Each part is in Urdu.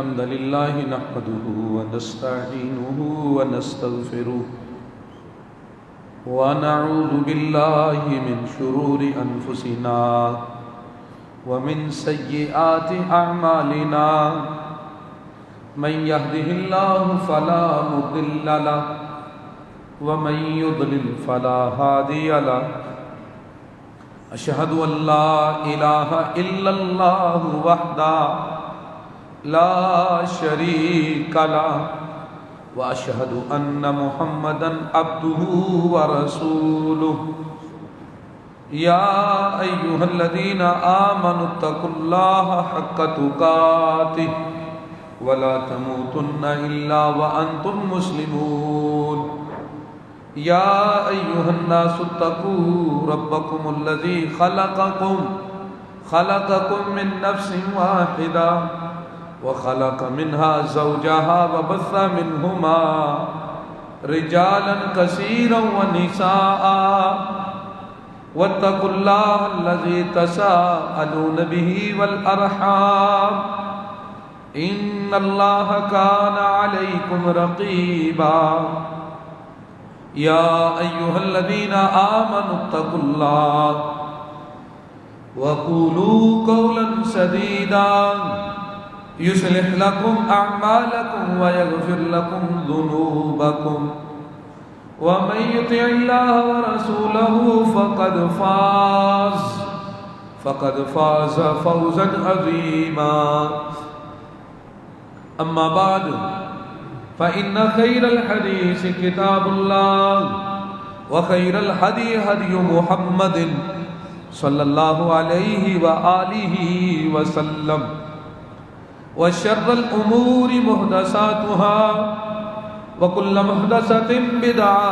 الحمد لله نحمده ونستعينه ونستغفره ونعوذ بالله من شرور أنفسنا ومن سيئات أعمالنا من يهده الله فلا مضل له ومن يضلل فلا هادي له أشهد أن لا إله إلا الله وحده لا شريك له وأشهد أن محمدا عبده ورسوله يا أيها الذين آمنوا اتقوا الله حق تقاته ولا تموتن إلا وأنتم مسلمون يا أيها الناس اتقوا ربكم الذي خلقكم من نفس واحدة وخلق منها زوجها وبث منهما رجالا كثيرا ونساء واتقوا الله الذي تساءلون به والأرحام إن الله كان عليكم رقيبا يا أيها الذين آمنوا اتقوا الله وقولوا قولا سديدا يصلح لكم أعمالكم ويغفر لكم ذنوبكم ومن يطع الله ورسوله فقد فاز فوزا عظيما أما بعد فإن خير الحديث كتاب الله وخير الهدي هدي محمد صلى الله عليه وآله وسلم وشر الأمور محدثاتها وكل محدثة بدعة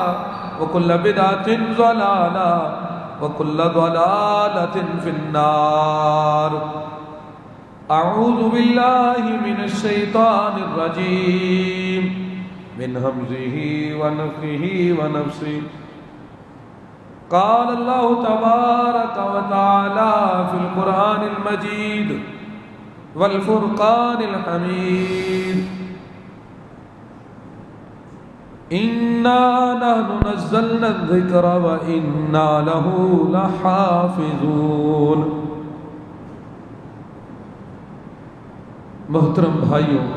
وكل بدعة ضلالة وكل ضلالة في النار أعوذ بالله من الشيطان الرجيم من همزه ونفخه ونفسه قال الله تبارك وتعالى في القرآن المجيد والفرقان الحميد إنا نحن نزلنا الذكر وإنا له لحافظون. محترم بھائیوں،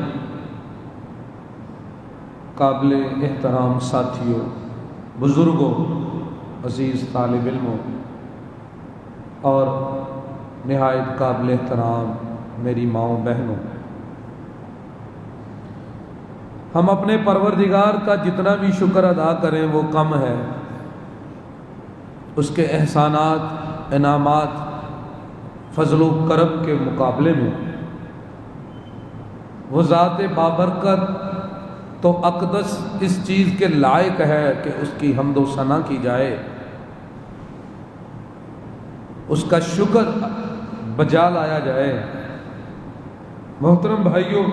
قابل احترام ساتھیوں، بزرگوں، عزیز طالب علموں اور نہایت قابل احترام میری ماؤں بہنوں، ہم اپنے پروردگار کا جتنا بھی شکر ادا کریں وہ کم ہے. اس کے احسانات، انعامات، فضل و کرم کے مقابلے میں وہ ذات بابرکت تو اقدس اس چیز کے لائق ہے کہ اس کی حمد و ثنا کی جائے، اس کا شکر بجا لایا جائے. محترم بھائیوں،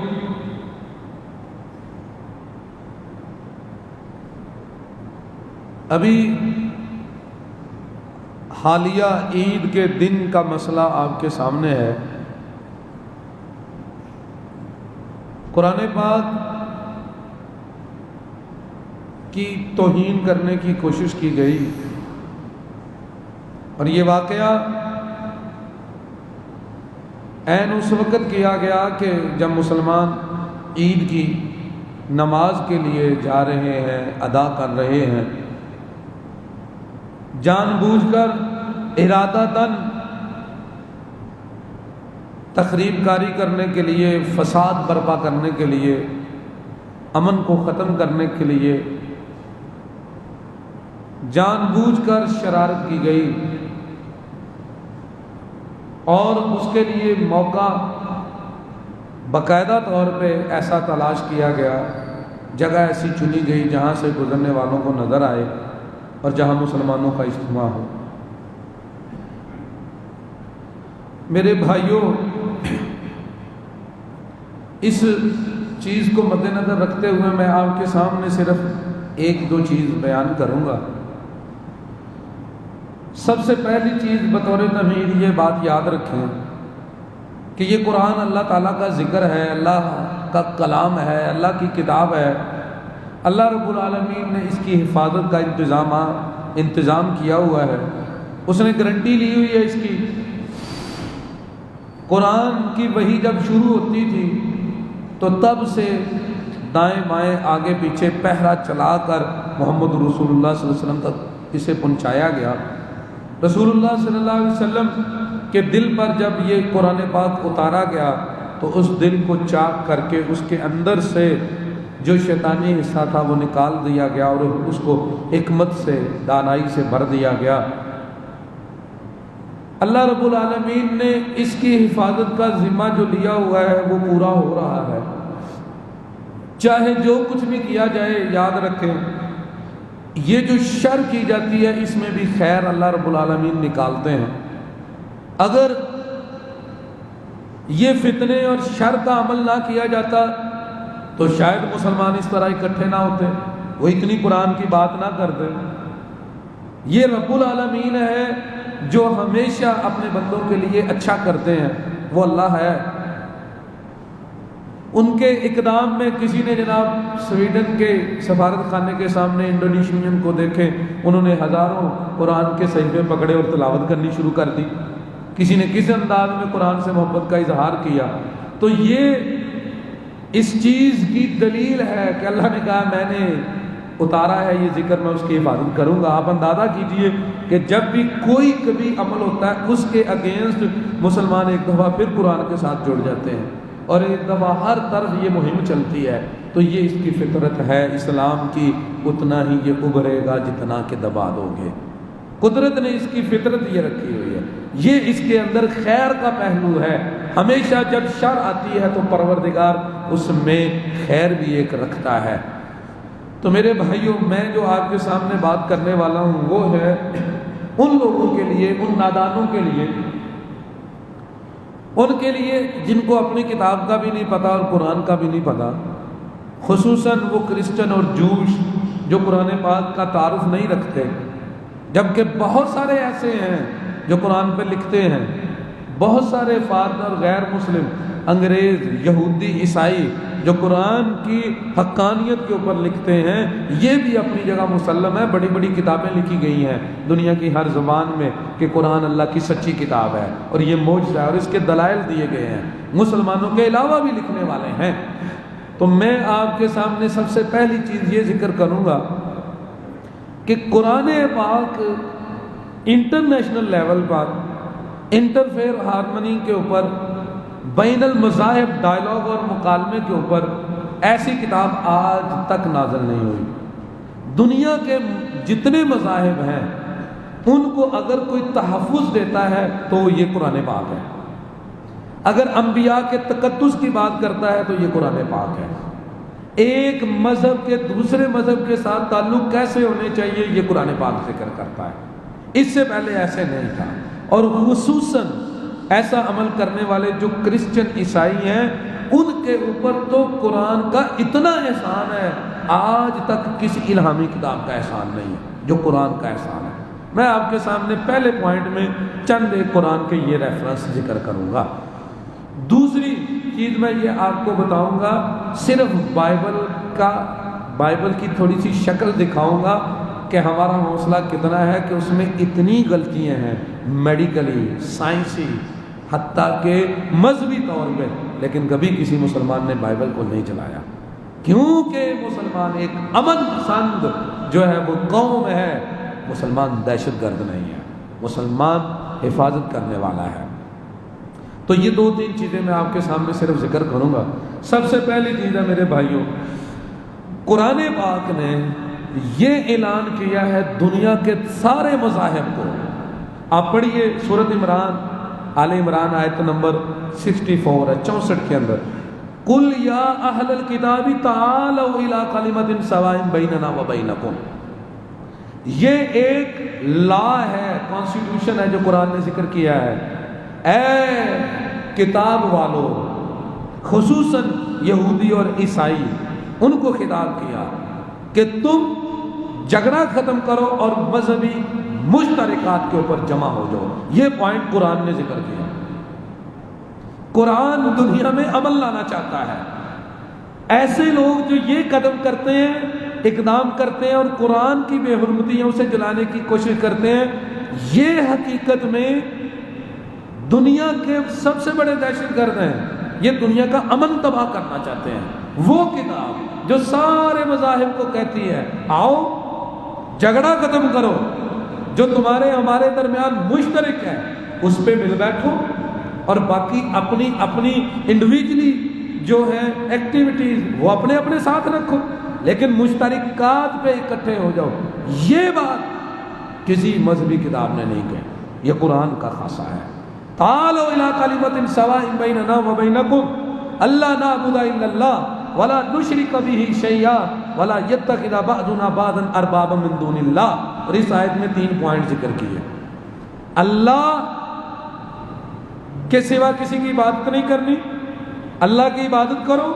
ابھی حالیہ عید کے دن کا مسئلہ آپ کے سامنے ہے. قرآن پاک کی توہین کرنے کی کوشش کی گئی اور یہ واقعہ عین اس وقت کیا گیا کہ جب مسلمان عید کی نماز کے لیے جا رہے ہیں، ادا کر رہے ہیں، جان بوجھ کر ارادتاً تخریب کاری کرنے کے لیے، فساد برپا کرنے کے لیے، امن کو ختم کرنے کے لیے جان بوجھ کر شرارت کی گئی اور اس کے لیے موقع باقاعدہ طور پہ ایسا تلاش کیا گیا، جگہ ایسی چنی گئی جہاں سے گزرنے والوں کو نظر آئے اور جہاں مسلمانوں کا اجتماع ہو. میرے بھائیوں، اس چیز کو مد نظر رکھتے ہوئے میں آپ کے سامنے صرف ایک دو چیز بیان کروں گا. سب سے پہلی چیز بطور تمہید یہ بات یاد رکھیں کہ یہ قرآن اللہ تعالیٰ کا ذکر ہے. اللہ کا کلام ہے، اللہ کی کتاب ہے، اللہ رب العالمین نے اس کی حفاظت کا انتظام کیا ہوا ہے، اس نے گارنٹی لی ہوئی ہے اس کی۔ قرآن کی وحی جب شروع ہوتی تھی تو تب سے دائیں بائیں آگے پیچھے پہرا چلا کر محمد رسول اللہ صلی اللہ علیہ وسلم تک اسے پہنچایا گیا۔ رسول اللہ صلی اللہ علیہ وسلم کے دل پر جب یہ قرآن پاک اتارا گیا تو اس دل کو چاک کر کے اس کے اندر سے جو شیطانی حصہ تھا وہ نکال دیا گیا اور اس کو حکمت سے، دانائی سے بھر دیا گیا۔ اللہ رب العالمین نے اس کی حفاظت کا ذمہ جو لیا ہوا ہے وہ پورا ہو رہا ہے۔ چاہے جو کچھ بھی کیا جائے، یاد رکھیں یہ جو شر کی جاتی ہے اس میں بھی خیر اللہ رب العالمین نکالتے ہیں۔ اگر یہ فتنے اور شر کا عمل نہ کیا جاتا تو شاید مسلمان اس طرح اکٹھے نہ ہوتے، وہ اتنی قرآن کی بات نہ کرتے۔ یہ رب العالمین ہے جو ہمیشہ اپنے بندوں کے لیے اچھا کرتے ہیں، وہ اللہ ہے۔ ان کے اقدام میں کسی نے جناب سویڈن کے سفارت خانے کے سامنے انڈونیشین کو دیکھے، انہوں نے ہزاروں قرآن کے صحیفے پکڑے اور تلاوت کرنی شروع کر دی۔ کسی نے کس انداز میں قرآن سے محبت کا اظہار کیا۔ تو یہ اس چیز کی دلیل ہے کہ اللہ نے کہا میں نے اتارا ہے یہ ذکر، میں اس کی حفاظت کروں گا۔ آپ اندازہ کیجئے کہ جب بھی کوئی کبھی عمل ہوتا ہے اس کے اگینسٹ مسلمان ایک دفعہ پھر قرآن کے ساتھ جڑ جاتے ہیں اور ایک دفعہ ہر طرف یہ مہم چلتی ہے۔ تو یہ اس کی فطرت ہے اسلام کی، اتنا ہی یہ ابھرے گا جتنا کہ دبا دو گے۔ قدرت نے اس کی فطرت یہ رکھی ہوئی ہے، یہ اس کے اندر خیر کا پہلو ہے۔ ہمیشہ جب شر آتی ہے تو پروردگار اس میں خیر بھی ایک رکھتا ہے۔ تو میرے بھائیوں، میں جو آپ کے سامنے بات کرنے والا ہوں وہ ہے ان لوگوں کے لیے، ان نادانوں کے لیے، ان کے لیے جن کو اپنی کتاب کا بھی نہیں پتا اور قرآن کا بھی نہیں پتا، خصوصاً وہ کرسچن اور جوش جو قرآن پاک کا تعارف نہیں رکھتے، جبکہ بہت سارے ایسے ہیں جو قرآن پہ لکھتے ہیں، بہت سارے فارد اور غیر مسلم، انگریز، یہودی، عیسائی جو قرآن کی حقانیت کے اوپر لکھتے ہیں، یہ بھی اپنی جگہ مسلم ہے۔ بڑی بڑی کتابیں لکھی گئی ہیں دنیا کی ہر زبان میں کہ قرآن اللہ کی سچی کتاب ہے اور یہ معجزہ ہے اور اس کے دلائل دیے گئے ہیں، مسلمانوں کے علاوہ بھی لکھنے والے ہیں۔ تو میں آپ کے سامنے سب سے پہلی چیز یہ ذکر کروں گا کہ قرآن پاک انٹرنیشنل لیول پر انٹرفیئر ہارمنی کے اوپر، بین المذاہب ڈائلاگ اور مکالمے کے اوپر ایسی کتاب آج تک نازل نہیں ہوئی۔ دنیا کے جتنے مذاہب ہیں ان کو اگر کوئی تحفظ دیتا ہے تو یہ قرآن پاک ہے۔ اگر انبیاء کے تقدس کی بات کرتا ہے تو یہ قرآن پاک ہے۔ ایک مذہب کے دوسرے مذہب کے ساتھ تعلق کیسے ہونے چاہیے یہ قرآن پاک ذکر کرتا ہے۔ اس سے پہلے ایسے نہیں تھا، اور خصوصاً ایسا عمل کرنے والے جو کرسچن عیسائی ہیں ان کے اوپر تو قرآن کا اتنا احسان ہے، آج تک کسی الہامی کتاب کا احسان نہیں ہے جو قرآن کا احسان ہے۔ میں آپ کے سامنے پہلے پوائنٹ میں چند ایک قرآن کے یہ ریفرنس ذکر کروں گا۔ دوسری چیز میں یہ آپ کو بتاؤں گا، صرف بائبل کی تھوڑی سی شکل دکھاؤں گا کہ ہمارا حوصلہ کتنا ہے کہ اس میں اتنی غلطیاں ہیں، میڈیکلی، سائنسی، حتیٰ کہ مذہبی طور پہ، لیکن کبھی کسی مسلمان نے بائبل کو نہیں چلایا، کیونکہ مسلمان ایک امن پسند جو ہے وہ قوم ہے، مسلمان دہشت گرد نہیں ہے، مسلمان حفاظت کرنے والا ہے۔ تو یہ دو تین چیزیں میں آپ کے سامنے صرف ذکر کروں گا۔ سب سے پہلی چیز ہے میرے بھائیوں، قرآن پاک نے یہ اعلان کیا ہے دنیا کے سارے مذاہب کو۔ آپ پڑھیے سورۃ عمران، آل عمران آیت نمبر 64 ہے، 64 کے اندر، قُلْ يَا أَهْلَ الْكِتَابِ تَعَالَوْا إِلَىٰ كَلِمَةٍ سَوَاءٍ بَيْنَنَا وَبَيْنَكُمْ۔ یہ ایک لا ہے، کانسٹیٹیوشن ہے جو قرآن نے ذکر کیا ہے۔ اے کتاب والو، خصوصاً یہودی اور عیسائی، ان کو خطاب کیا کہ تم جھگڑا ختم کرو اور مذہبی مشترکات کے اوپر جمع ہو جاؤ۔ یہ پوائنٹ قرآن نے ذکر کیا۔ قرآن دنیا میں عمل لانا چاہتا ہے، ایسے لوگ جو یہ قدم کرتے ہیں، اقدام کرتے ہیں اور قرآن کی بے حرمتیوں سے جلانے کی کوشش کرتے ہیں، یہ حقیقت میں دنیا کے سب سے بڑے دہشت گرد ہیں۔ یہ دنیا کا امن تباہ کرنا چاہتے ہیں۔ وہ کتاب جو سارے مذاہب کو کہتی ہے آؤ جھگڑا ختم کرو، جو تمہارے ہمارے درمیان مشترک ہے اس پہ مل بیٹھو، اور باقی اپنی اپنی انڈیویجلی جو ہے ایکٹیویٹیز وہ اپنے اپنے ساتھ رکھو، لیکن مشترکات پہ اکٹھے ہو جاؤ۔ یہ بات کسی مذہبی کتاب نے نہیں کہی، یہ قرآن کا خاصہ ہے۔ تعالوا الی کلمۃ سواء بیننا وبینکم الا نعبد الا اللہ ولا نشرک بہ شیئا ولا یتخذ بعضنا بعضا اربابا من دون اللہ۔ اور اس آیت میں 3 پوائنٹ ذکر کیے۔ اللہ کے سوا کسی کی عبادت نہیں کرنی، اللہ کی عبادت کرو،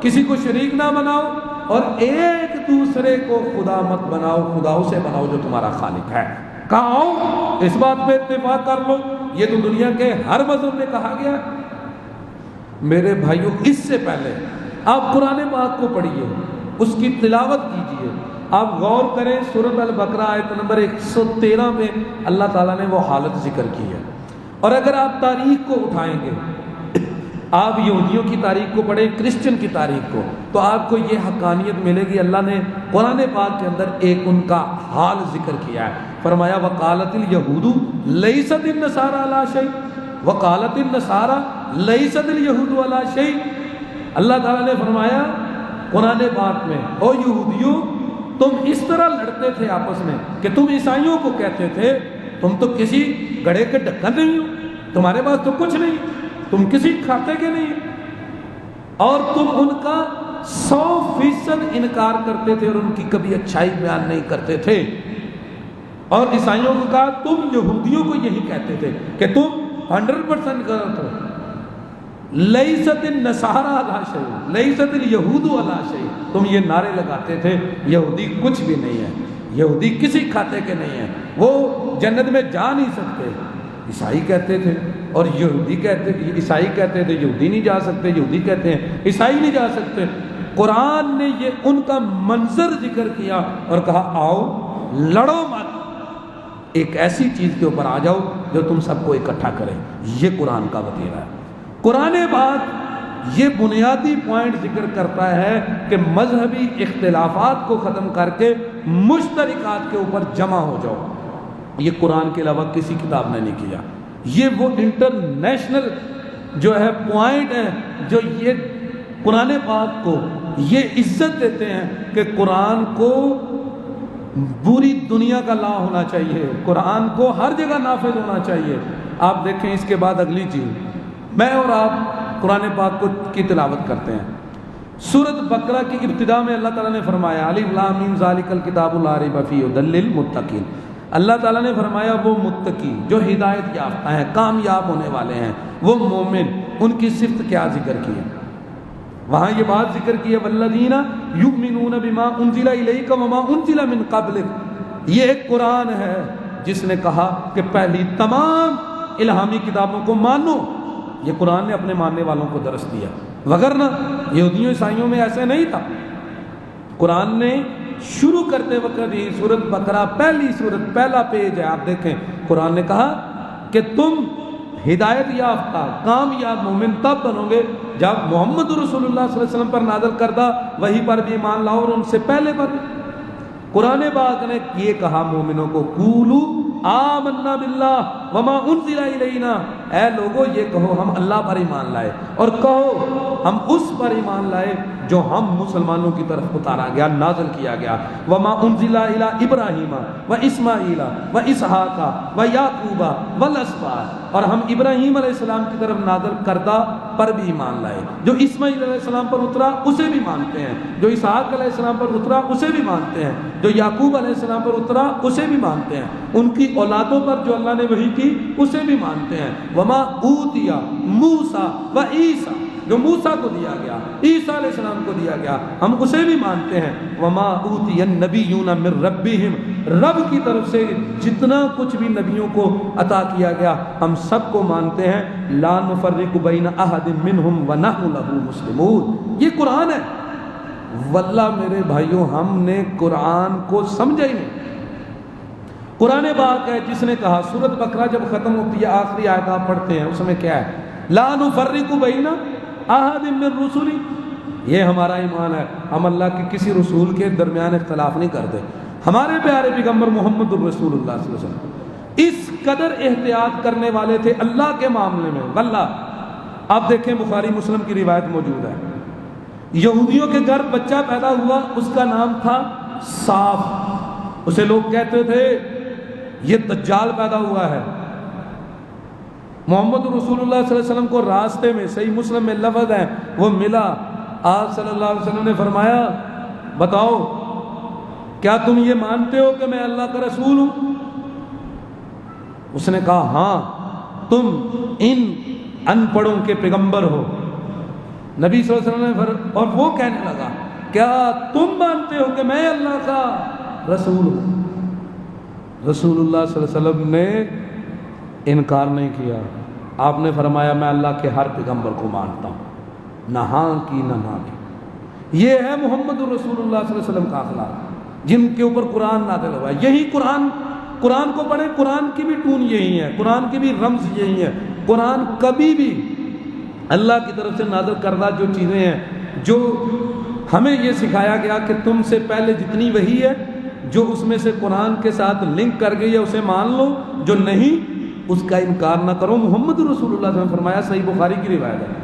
کسی کو شریک نہ بناؤ، اور ایک دوسرے کو خدا مت بناؤ، خدا اسے بناؤ جو تمہارا خالق ہے۔ کہا آؤ اس بات پہ اتفاق کر لو۔ یہ تو دنیا کے ہر مذہب میں کہا گیا۔ میرے بھائیوں، اس سے پہلے آپ قرآن پاک کو پڑھیے، اس کی تلاوت کیجیے، آپ غور کریں سورۃ البقرہ آیت نمبر 113 میں اللہ تعالیٰ نے وہ حالت ذکر کی ہے۔ اور اگر آپ تاریخ کو اٹھائیں گے، آپ یہودیوں کی تاریخ کو پڑھیں، کرسچن کی تاریخ کو، تو آپ کو یہ حقانیت ملے گی۔ اللہ نے قرآن پاک کے اندر ایک ان کا حال ذکر کیا ہے۔ فرمایا وقالت الیہود لیست النصارى علی شیء، وقالت النصارى لیست الیہود علی شیء۔ اللہ تعالیٰ نے فرمایا قرآن پاک میں، او یہودیوں تم اس طرح لڑتے تھے آپس میں کہ تم عیسائیوں کو کہتے تھے تم تو کسی گڑھے کے ڈھکن نہیں ہو، تمہارے پاس تو کچھ نہیں، تم کسی کھاتے کے نہیں، اور تم ان کا 100% انکار کرتے تھے اور ان کی کبھی اچھائی بیان نہیں کرتے تھے۔ اور عیسائیوں کو کہا تم یہودیوں کو یہی کہتے تھے کہ تم 100% غلط ہو۔ لیست النصارى علی شیء لیست الیہود علی شیء، تم یہ نعرے لگاتے تھے یہودی کچھ بھی نہیں ہے، یہودی کسی کھاتے کے نہیں ہیں، وہ جنت میں جا نہیں سکتے۔ عیسائی کہتے تھے اور یہودی کہتے، عیسائی کہتے تھے یہودی نہیں جا سکتے، یہودی کہتے ہیں عیسائی نہیں جا سکتے۔ قرآن نے یہ ان کا منظر ذکر کیا اور کہا آؤ لڑو مت، ایک ایسی چیز کے اوپر آ جاؤ جو تم سب کو اکٹھا کرے۔ یہ قرآن کا وتیرہ ہے۔ قرآن پاک یہ بنیادی پوائنٹ ذکر کرتا ہے کہ مذہبی اختلافات کو ختم کر کے مشترکات کے اوپر جمع ہو جاؤ۔ یہ قرآن کے علاوہ کسی کتاب نے نہیں کیا۔ یہ وہ انٹرنیشنل جو ہے پوائنٹ ہے جو یہ قرآن پاک کو یہ عزت دیتے ہیں کہ قرآن کو پوری دنیا کا لا ہونا چاہیے، قرآن کو ہر جگہ نافذ ہونا چاہیے۔ آپ دیکھیں اس کے بعد اگلی چیز، میں اور آپ قرآن پاک کی تلاوت کرتے ہیں۔ سورۃ بقرہ کی ابتدا میں اللہ تعالیٰ نے فرمایا الف لام میم ذالک الکتاب لا ریب فیہ ھدی للمتقین۔ اللہ تعالیٰ نے فرمایا وہ متقی جو ہدایت یافتہ ہیں، کامیاب ہونے والے ہیں، وہ مومن، ان کی صفت کیا ذکر کی ہے؟ وہاں یہ بات ذکر کی ہے والذین یؤمنون بما انزل الیک وما انزل من قبلک۔ یہ ایک قرآن ہے جس نے کہا کہ پہلی تمام الہامی کتابوں کو مانو۔ یہ قرآن نے اپنے ماننے والوں کو درس دیا، وگرنہ یہودیوں عیسائیوں میں ایسے نہیں تھا۔ قرآن نے شروع کرتے وقت یہ سورۃ بقرہ پہلی سورت پہلا پیج ہے، آپ دیکھیں قرآن نے کہا کہ تم ہدایت یافتہ کامیاب مومن تب بنو گے جب محمد رسول اللہ صلی اللہ علیہ وسلم پر نازل کردہ وحی پر بھی ایمان لاؤ، اور ان سے پہلے پر قرآن پاک نے یہ کہا مومنوں کو قولوا آمنا باللہ وما انزل الینا، اے لوگو یہ کہو ہم اللہ پر ایمان لائے، اور کہو ہم اس پر ایمان لائے جو ہم مسلمانوں کی طرف اتارا گیا، نازل کیا گیا، وما انزل الی ابراہیم و اسماعیل و اسحاق و یعقوب والاسباط، اور ہم ابراہیم علیہ السلام کی طرف نازل کردہ پر بھی ایمان لائے۔ جو اسماعیل علیہ السلام پر اترا اسے بھی مانتے ہیں، جو اسحاق علیہ السلام پر اترا اسے بھی مانتے ہیں، جو یعقوب علیہ السلام پر اترا اسے بھی مانتے ہیں، ان کی اولادوں پر جو اللہ نے وحی کی اسے بھی مانتے ہیں۔ وما اوتی موسیٰ و عیسیٰ، جو موسیٰ کو دیا گیا، عیسیٰ علیہ السلام کو دیا گیا، ہم اسے بھی مانتے ہیں۔ وما اوتی النبیون من ربہم، رب کی طرف سے جتنا کچھ بھی نبیوں کو عطا کیا گیا ہم سب کو مانتے ہیں۔ لا نفرق بین احد منہم ونحن لہ مسلمون۔ یہ قرآن ہے، واللہ میرے بھائیوں ہم نے قرآن کو سمجھا ہی نہیں۔ قرآن پاک ہے جس نے کہا، سورۃ بقرہ جب ختم ہوتی ہے آخری آیت آپ پڑھتے ہیں، اس میں کیا ہے؟ لا نفرق بین احد من رسلی، یہ ہمارا ایمان ہے، ہم اللہ کے کسی رسول کے درمیان اختلاف نہیں کرتے۔ ہمارے پیارے پیغمبر محمد الرسول اللہ صلی اللہ علیہ وسلم اس قدر احتیاط کرنے والے تھے اللہ کے معاملے میں۔ واللہ آپ دیکھیں بخاری مسلم کی روایت موجود ہے، یہودیوں کے گھر بچہ پیدا ہوا، اس کا نام تھا صاف، اسے لوگ کہتے تھے یہ دجال پیدا ہوا ہے۔ محمد رسول اللہ صلی اللہ علیہ وسلم کو راستے میں، صحیح مسلم میں لفظ ہے، وہ ملا، آپ صلی اللہ علیہ وسلم نے فرمایا بتاؤ کیا تم یہ مانتے ہو کہ میں اللہ کا رسول ہوں؟ اس نے کہا ہاں تم ان ان پڑھوں کے پیغمبر ہو۔ نبی صلی اللہ علیہ وسلم نے اور وہ کہنے لگا کیا تم مانتے ہو کہ میں اللہ کا رسول ہوں؟ رسول اللہ صلی اللہ علیہ وسلم نے انکار نہیں کیا، آپ نے فرمایا میں اللہ کے ہر پیغمبر کو مانتا ہوں، نہ ہاں کی نہ نہ کی۔ یہ ہے محمد رسول اللہ صلی اللہ علیہ وسلم کا اخلاق، جن کے اوپر قرآن نازل ہوا ہے۔ یہی قرآن کو پڑھیں، قرآن کی بھی ٹون یہی ہے، قرآن کی بھی رمز یہی ہے۔ قرآن کبھی بھی اللہ کی طرف سے نازل کردہ جو چیزیں ہیں، جو ہمیں یہ سکھایا گیا کہ تم سے پہلے جتنی وحی ہے، جو اس میں سے قرآن کے ساتھ لنک کر گئی ہے اسے مان لو، جو نہیں اس کا انکار نہ کرو۔ محمد رسول اللہ صلی اللہ علیہ وسلم نے فرمایا، صحیح بخاری کی روایت ہے،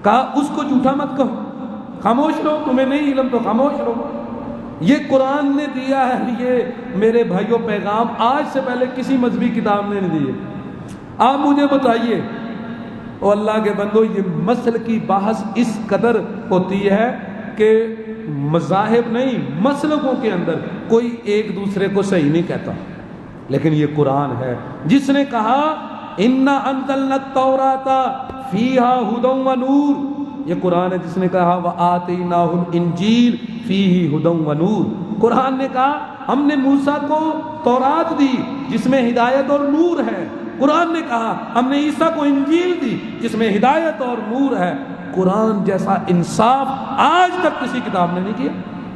کہا اس کو جھوٹا مت کہو، خاموش رہو، تمہیں نہیں علم تو خاموش رہو۔ یہ قرآن نے دیا ہے، یہ میرے بھائیوں پیغام آج سے پہلے کسی مذہبی کتاب نے نہیں دیے۔ آپ مجھے بتائیے، او اللہ کے بندو، یہ مسل کی بحث اس قدر ہوتی ہے کہ مذاہب نہیں، مسلکوں کے اندر کوئی ایک دوسرے کو صحیح نہیں کہتا، لیکن یہ قرآن ہے جس نے کہا اِنَّا أَنزَلْنَا التَّوْرَاةَ فِيهَا هُدًى وَنُورٌ، یہ قرآن ہے جس نے کہا وَآتَيْنَاهُ الْإِنْجِيلَ فِيهِ هُدًى وَنُورٌ، قرآن نے کہا ہم نے موسیٰ کو تورات دی جس میں ہدایت اور نور ہے، قرآن نے کہا ہم نے عیسیٰ کو انجیل دی جس میں ہدایت اور نور ہے۔ قرآن جیسا انصاف آج تک کسی کتاب نے نہیں کیا۔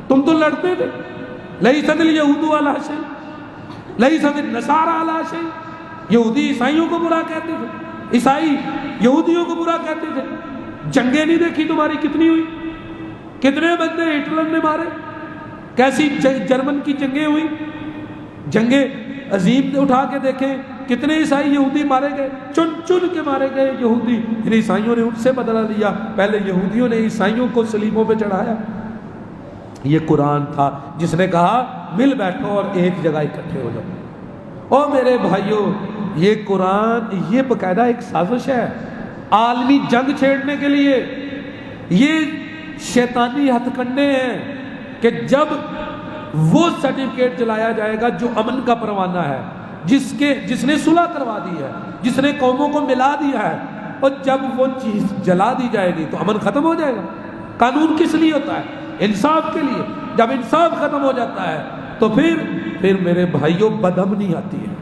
تم تو لڑتے تھے، لَيْسَتِ الْيَهُودُ عَلَىٰ شَيْءٍ لَيْسَتِ النَّصَارَىٰ عَلَىٰ شَيْءٍ، یہودی عیسائیوں کو برا کہتے تھے، عیسائی یہودیوں کو برا کہتے تھے۔ جنگیں نہیں دیکھی تمہاری کتنی ہوئی، کتنے بندے ہٹلر نے مارے، کیسی جرمن کی جنگیں ہوئی، جنگیں عظیم اٹھا کے دیکھیں، کتنے عیسائی یہودی مارے گئے، چن چن کے مارے گئے یہودی۔ پھر عیسائیوں نے ان سے بدلہ لیا، پہلے یہودیوں نے عیسائیوں کو صلیبوں پہ چڑھایا۔ یہ قرآن تھا جس نے کہا مل بیٹھو اور ایک جگہ اکٹھے ہو جاؤ۔ اور میرے بھائیوں، یہ قرآن یہ باقاعدہ ایک سازش ہے عالمی جنگ چھیڑنے کے لیے۔ یہ شیطانی ہتھ کنڈے ہیں کہ جب وہ سرٹیفکیٹ جلایا جائے گا جو امن کا پروانہ ہے، جس نے صلح کروا دی ہے، جس نے قوموں کو ملا دیا ہے، اور جب وہ چیز جلا دی جائے گی تو امن ختم ہو جائے گا۔ قانون کس لیے ہوتا ہے؟ انصاف کے لیے۔ جب انصاف ختم ہو جاتا ہے تو پھر میرے بھائیوں بدامنی آتی ہے۔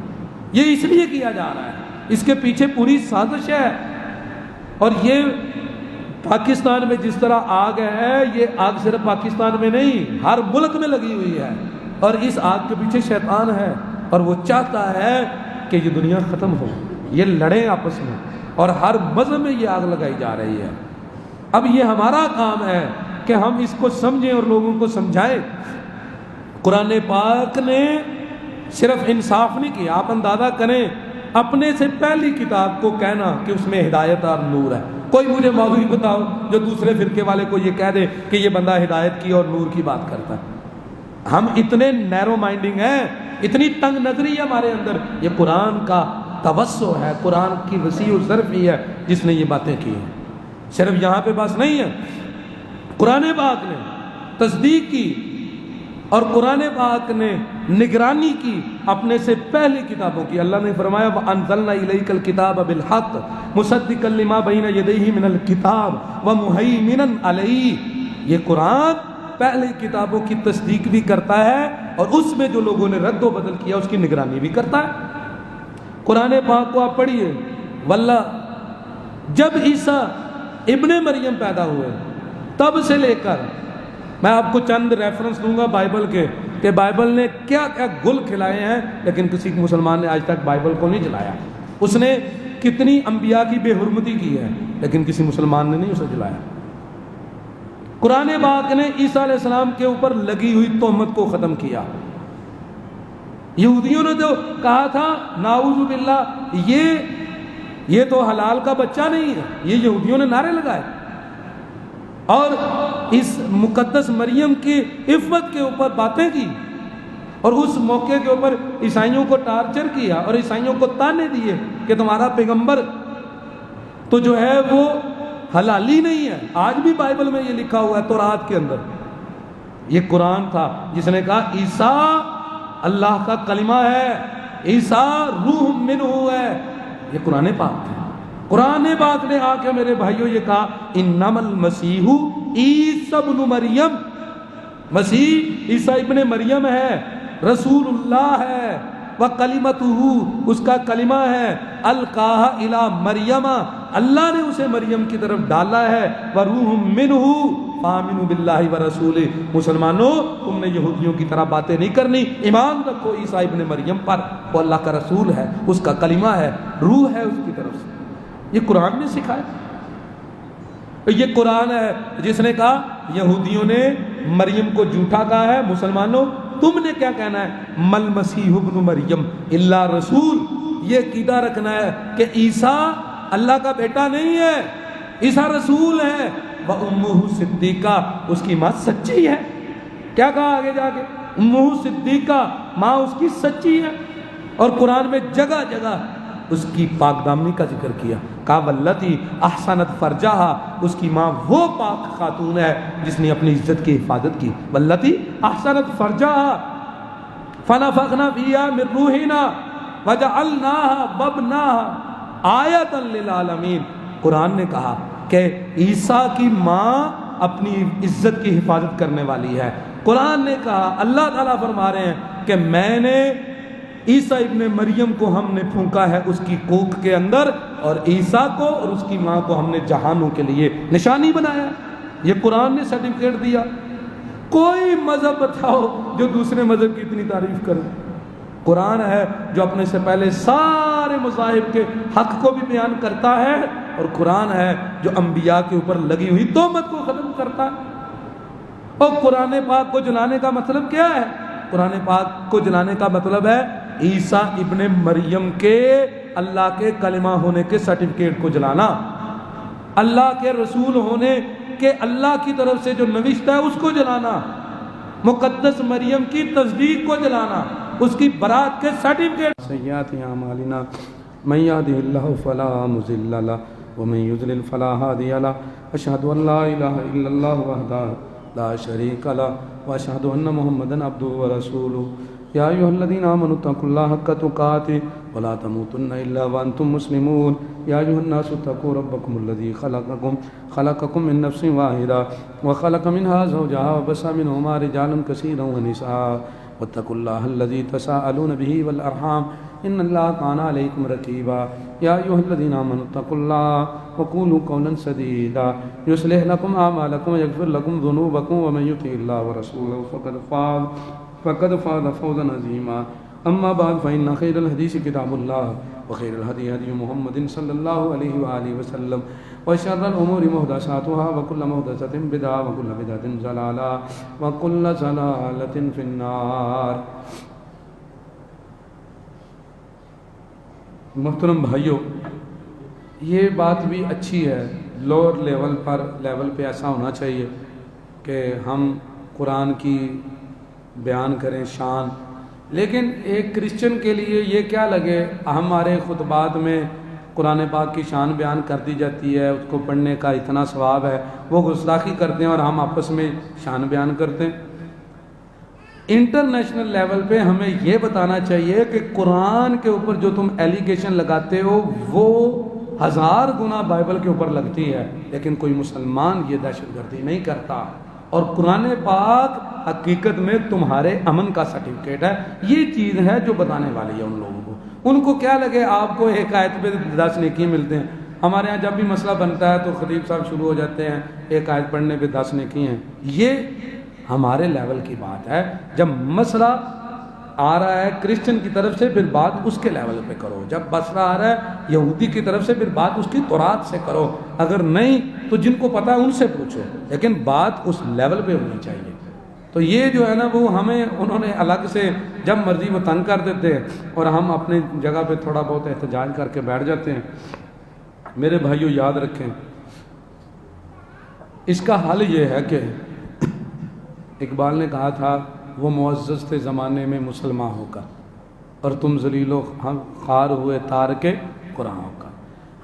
یہ اس لیے کیا جا رہا ہے، اس کے پیچھے پوری سازش ہے۔ اور یہ پاکستان میں جس طرح آگ ہے، یہ آگ صرف پاکستان میں نہیں، ہر ملک میں لگی ہوئی ہے، اور اس آگ کے پیچھے شیطان ہے، اور وہ چاہتا ہے کہ یہ دنیا ختم ہو، یہ لڑیں آپس میں، اور ہر مذہب میں یہ آگ لگائی جا رہی ہے۔ اب یہ ہمارا کام ہے کہ ہم اس کو سمجھیں اور لوگوں کو سمجھائیں۔ قرآن پاک نے صرف انصاف نہیں کیا، آپ اندازہ کریں اپنے سے پہلی کتاب کو کہنا کہ اس میں ہدایت اور نور ہے۔ کوئی مجھے مولوی بتاؤ جو دوسرے فرقے والے کو یہ کہہ دے کہ یہ بندہ ہدایت کی اور نور کی بات کرتا ہے۔ ہم اتنے نیرو مائنڈنگ ہیں، اتنی تنگ نظری ہے ہمارے اندر۔ یہ قرآن کا توسع ہے، قرآن کی وسیع و ظرفی ہے جس نے یہ باتیں کی ہیں۔ صرف یہاں پہ بس نہیں ہے، قرآن پاک نے تصدیق کی اور قرآن پاک نے نگرانی کی اپنے سے پہلی کتابوں کی۔ اللہ نے فرمایا وَأَنزَلْنَا إِلَيْكَ الْكِتَابَ بِالْحَقِّ مُصَدِّقًا لِمَا بَيْنَ يَدَيْهِ مِنَ الْكِتَابِ وَمُهَيْمِنًا عَلَيْهِ، یہ قرآن پہلی کتابوں کی تصدیق بھی کرتا ہے اور اس میں جو لوگوں نے رد و بدل کیا اس کی نگرانی بھی کرتا ہے۔ قرآن پاک کو آپ پڑھیے، واللہ جب عیسیٰ ابن مریم پیدا ہوئے تب سے لے کر میں آپ کو چند ریفرنس دوں گا بائبل کے کہ بائبل نے کیا کیا گل کھلائے ہیں، لیکن کسی مسلمان نے آج تک بائبل کو نہیں جلایا۔ اس نے کتنی انبیاء کی بے حرمتی کی ہے، لیکن کسی مسلمان نے نہیں اسے جلایا۔ قرآن پاک نے عیسیٰ علیہ السلام کے اوپر لگی ہوئی تہمت کو ختم کیا۔ یہودیوں نے جو کہا تھا نعوذ باللہ یہ تو حلال کا بچہ نہیں ہے، یہ یہودیوں نے نعرے لگائے، اور اس مقدس مریم کی عفت کے اوپر باتیں کی، اور اس موقع کے اوپر عیسائیوں کو ٹارچر کیا اور عیسائیوں کو تانے دیے کہ تمہارا پیغمبر تو جو ہے وہ حلالی نہیں ہے۔ آج بھی بائبل میں یہ لکھا ہوا ہے، تورات کے اندر۔ یہ قرآن تھا جس نے کہا عیسیٰ اللہ کا کلمہ ہے، عیسیٰ روح منہ ہے۔ یہ قرآن پاک ہے۔ قرآن پاک نے آ کے میرے بھائیوں یہ کہا انما المسیح عیسی ابن مریم، مسیح عیسیٰ ابن مریم ہے، رسول اللہ ہے، وَقَلِمَتُهُ اس کا کلمہ ہے، القاها الی مریم اللہ نے اسے مریم کی طرف ڈالا ہے، وَرُوحٌ مِّنْهُ فَآمِنُوا بِاللَّهِ وَرَسُولِهِ مسلمانوں تم نے یہودیوں کی طرح باتیں نہیں کرنی، ایمان رکھو عیسیٰ ابن مریم پر، وہ اللہ کا رسول ہے، اس کا کلمہ ہے، روح ہے اس کی طرف سے۔ یہ قرآن نے سکھایا۔ یہ قرآن ہے جس نے کہا یہودیوں نے مریم کو جھوٹا کہا ہے، مسلمانوں تم نے کیا کہنا ہے مل مسیح ابن مریم الا رسول، یہ عقیدہ رکھنا ہے کہ عیسیٰ اللہ کا بیٹا نہیں ہے، عیسیٰ رسول ہے، وَأُمُّهُ صدیقہ اس کی ماں سچی ہے۔ کیا کہا آگے جا کے أُمُّهُ صدیقہ ماں اس کی سچی ہے، اور قرآن میں جگہ جگہ اس کی پاک دامنی کا ذکر کیا، کہا واللتی احسنت فرجہا اس کی ماں وہ پاک خاتون ہے جس نے اپنی عزت کی حفاظت کی، واللتی احسنت فرجہا فنفخنا فیہا من روحنا وجعلناہا وابناہا آیۃ للعالمین۔ قرآن نے کہا کہ عیسیٰ کی ماں اپنی عزت کی حفاظت کرنے والی ہے۔ قرآن نے کہا، اللہ تعالیٰ فرما رہے ہیں کہ میں نے عیسیٰ ابن مریم کو ہم نے پھونکا ہے اس کی کوکھ کے اندر، اور عیسیٰ کو اور اس کی ماں کو ہم نے جہانوں کے لیے نشانی بنایا۔ یہ قرآن نے سرٹیفکیٹ دیا۔ کوئی مذہب بتاؤ جو دوسرے مذہب کی اتنی تعریف کرے۔ قرآن ہے جو اپنے سے پہلے سارے مذاہب کے حق کو بھی بیان کرتا ہے، اور قرآن ہے جو انبیاء کے اوپر لگی ہوئی تہمت کو ختم کرتا ہے۔ اور قرآن پاک کو جلانے کا مطلب کیا ہے؟ قرآن پاک کو جلانے کا مطلب ہے عیسیٰ ابن مریم کے اللہ کے کلمہ ہونے کے سرٹیفکیٹ کو جلانا، اللہ کے رسول ہونے کے اللہ کی طرف سے جو نوشتہ ہے اس کو جلانا، مقدس مریم کی تصدیق کو جلانا، اس کی برات کے سرٹیفکیٹ۔ سیئات اعمالنا من یهده اللہ فلا مضل له ومن یضلل فلا هادی له، اشهد ان لا الہ الا اللہ وحدہ لا شریک له واشهد ان محمدا عبدہ ورسولہ۔ یا ایھا الذین آمنوا اتقوا اللہ حق تقاتہ ولا تموتن الا وانتم مسلمون۔ یا ایھا الناس اتقوا ربکم الذی خلقکم من نفس واحدہ وخلق منها زوجها وبث منهما رجالا کثیرا ونساء واتقوا اللہ الذی تساءلون به والارحام ان اللہ کان علیکم رقیبا۔ یا ایھا الذین آمنوا اتقوا اللہ وقولوا قولا سدیدا یصلح لکم اعمالکم ویغفر لکم ذنوبکم ومن یطع اللہ ورسولہ فقد فاز فوزا عظیما۔ اما بعد فإن خیر الحدیث کتاب اللہ وخیر الہدی ہدی محمد صلی اللہ علیہ وآلہ وسلم وشر الامور محدثاتها وكل محدثۃ بدعہ وكل بدعۃ ضلالہ وكل ضلالۃ فی النار۔ محترم بھائیوں، یہ بات بھی اچھی ہے، لوور لیول پہ ایسا ہونا چاہیے کہ ہم قرآن کی بیان کریں شان، لیکن ایک کرسچن کے لیے یہ کیا لگے ہمارے خطبات میں قرآن پاک کی شان بیان کر دی جاتی ہے، اس کو پڑھنے کا اتنا ثواب ہے، وہ گستاخی کرتے ہیں اور ہم آپس میں شان بیان کرتے ہیں۔ انٹرنیشنل لیول پہ ہمیں یہ بتانا چاہیے کہ قرآن کے اوپر جو تم ایلیگیشن لگاتے ہو وہ 1000 گنا بائبل کے اوپر لگتی ہے، لیکن کوئی مسلمان یہ دہشت گردی نہیں کرتا، اور قرآن پاک حقیقت میں تمہارے امن کا سرٹیفکیٹ ہے۔ یہ چیز ہے جو بتانے والی ہے ان لوگوں کو۔ ان کو کیا لگے آپ کو ایک آیت پہ 10 نیکی ملتے ہیں۔ ہمارے ہاں جب بھی مسئلہ بنتا ہے تو خطیب صاحب شروع ہو جاتے ہیں ایک آیت پڑھنے پہ 10 نیکی ہیں۔ یہ ہمارے لیول کی بات ہے. جب مسئلہ آ رہا ہے کرسچن کی طرف سے پھر بات اس کے لیول پہ کرو. جب مسئلہ آ رہا ہے یہودی کی طرف سے پھر بات اس کی تورات سے کرو. اگر نہیں تو جن کو پتہ ہے ان سے پوچھو, لیکن بات اس لیول پہ ہونی چاہیے. تو یہ جو ہے نا وہ ہمیں انہوں نے الگ سے جب مرضی وہ تنگ کر دیتے ہیں اور ہم اپنی جگہ پہ تھوڑا بہت احتجاج کر کے بیٹھ جاتے ہیں. میرے بھائیو یاد رکھیں, اس کا حل یہ ہے کہ اقبال نے کہا تھا وہ معزز تھے زمانے میں مسلمان ہو کر اور تم ذلیل و خوار ہوئے تارک قرآن ہو کر.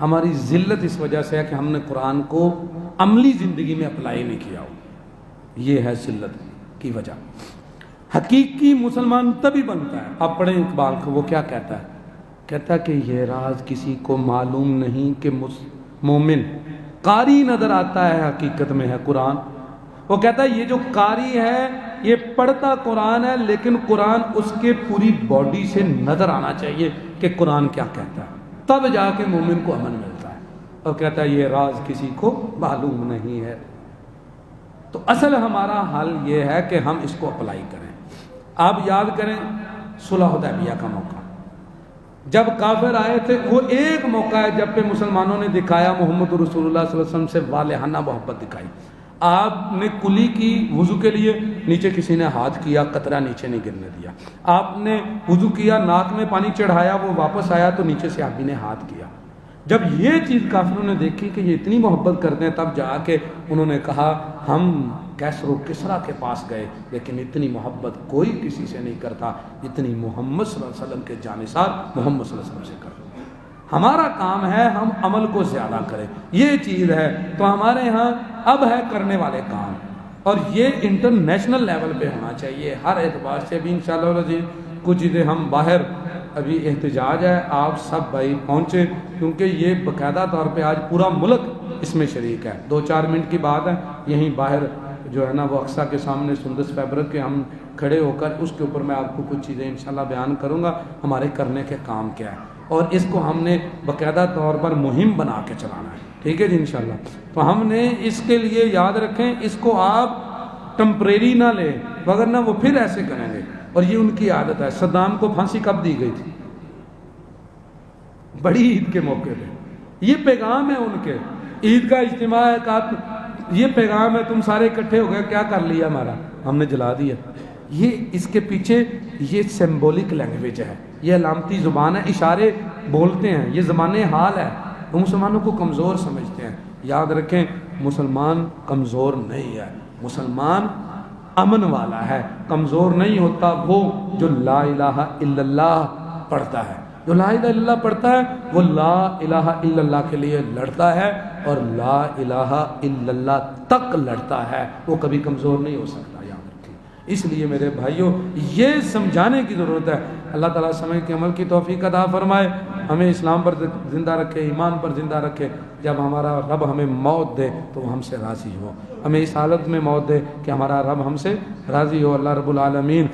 ہماری ذلت اس وجہ سے ہے کہ ہم نے قرآن کو عملی زندگی میں اپلائی نہیں کیا ہو. یہ ہے ذلت کی وجہ. حقیقی مسلمان تبھی بنتا ہے. اب پڑھیں اقبال کو, وہ کیا کہتا ہے؟ کہتا ہے کہ یہ راز کسی کو معلوم نہیں کہ مومن قاری نظر آتا ہے حقیقت میں ہے قرآن. وہ کہتا ہے یہ جو قاری ہے یہ پڑھتا قرآن ہے, لیکن قرآن اس کے پوری باڈی سے نظر آنا چاہیے کہ قرآن کیا کہتا ہے, تب جا کے مومن کو امن ملتا ہے. اور کہتا ہے یہ راز کسی کو معلوم نہیں ہے. تو اصل ہمارا حل یہ ہے کہ ہم اس کو اپلائی کریں. آپ یاد کریں صلح حدیبیہ کا موقع, جب کافر آئے تھے, وہ ایک موقع ہے جب پہ مسلمانوں نے دکھایا محمد رسول اللہ صلی اللہ علیہ وسلم سے والہانہ محبت دکھائی. آپ نے کلی کی وضو کے لیے, نیچے کسی نے ہاتھ کیا, قطرہ نیچے نہیں گرنے دیا. آپ نے وضو کیا, ناک میں پانی چڑھایا, وہ واپس آیا تو نیچے سے آپ نے ہاتھ کیا. جب یہ چیز کافروں نے دیکھی کہ یہ اتنی محبت کرتے ہیں, تب جا کے انہوں نے کہا ہم کیسر و کسریٰ کے پاس گئے, لیکن اتنی محبت کوئی کسی سے نہیں کرتا جتنی محمد صلی اللہ علیہ وسلم کے جانثار محمد صلی اللہ علیہ وسلم سے کرتے. ہمارا کام ہے ہم عمل کو زیادہ کریں, یہ چیز ہے. تو ہمارے ہاں اب ہے کرنے والے کام, اور یہ انٹرنیشنل لیول پہ ہونا چاہیے ہر اعتبار سے. ابھی انشاءاللہ العزیز کچھ چیزیں ہم باہر, ابھی احتجاج ہے, آپ سب بھائی پہنچے, کیونکہ یہ باقاعدہ طور پہ آج پورا ملک اس میں شریک ہے. 2-4 منٹ کی بات ہے, یہیں باہر جو ہے نا وہ اقصیٰ کے سامنے سندس فیبرک کے ہم کھڑے ہو کر اس کے اوپر میں آپ کو کچھ چیزیں انشاءاللہ بیان کروں گا ہمارے کرنے کے کام کیا ہے, اور اس کو ہم نے باقاعدہ طور پر مہم بنا کے چلانا ہے. ٹھیک ہے جی انشاءاللہ. تو ہم نے اس کے لیے یاد رکھیں, اس کو آپ ٹمپریری نہ لیں, وگرنہ وہ پھر ایسے کریں گے. اور یہ ان کی عادت ہے. صدام کو پھانسی کب دی گئی تھی؟ بڑی عید کے موقع پہ. یہ پیغام ہے ان کے, عید کا اجتماع ہے, یہ پیغام ہے, تم سارے اکٹھے ہو گئے, کیا کر لیا ہمارا, ہم نے جلا دیا. یہ اس کے پیچھے یہ سمبولک لینگویج ہے, یہ علامتی زبان ہے, اشارے بولتے ہیں, یہ زبان حال ہے. وہ مسلمانوں کو کمزور سمجھتے ہیں. یاد رکھیں مسلمان کمزور نہیں ہے, مسلمان امن والا ہے. کمزور نہیں ہوتا وہ جو لا الہ الا اللہ پڑھتا ہے. جو لا الہ الا اللہ پڑھتا ہے وہ لا الہ الا اللہ کے لیے لڑتا ہے, اور لا الہ الا اللہ تک لڑتا ہے, وہ کبھی کمزور نہیں ہو سکتا. اس لیے میرے بھائیوں یہ سمجھانے کی ضرورت ہے. اللہ تعالیٰ سمجھ کے عمل کی توفیق عطا فرمائے, ہمیں اسلام پر زندہ رکھے, ایمان پر زندہ رکھے. جب ہمارا رب ہمیں موت دے تو وہ ہم سے راضی ہو, ہمیں اس حالت میں موت دے کہ ہمارا رب ہم سے راضی ہو. اللہ رب العالمین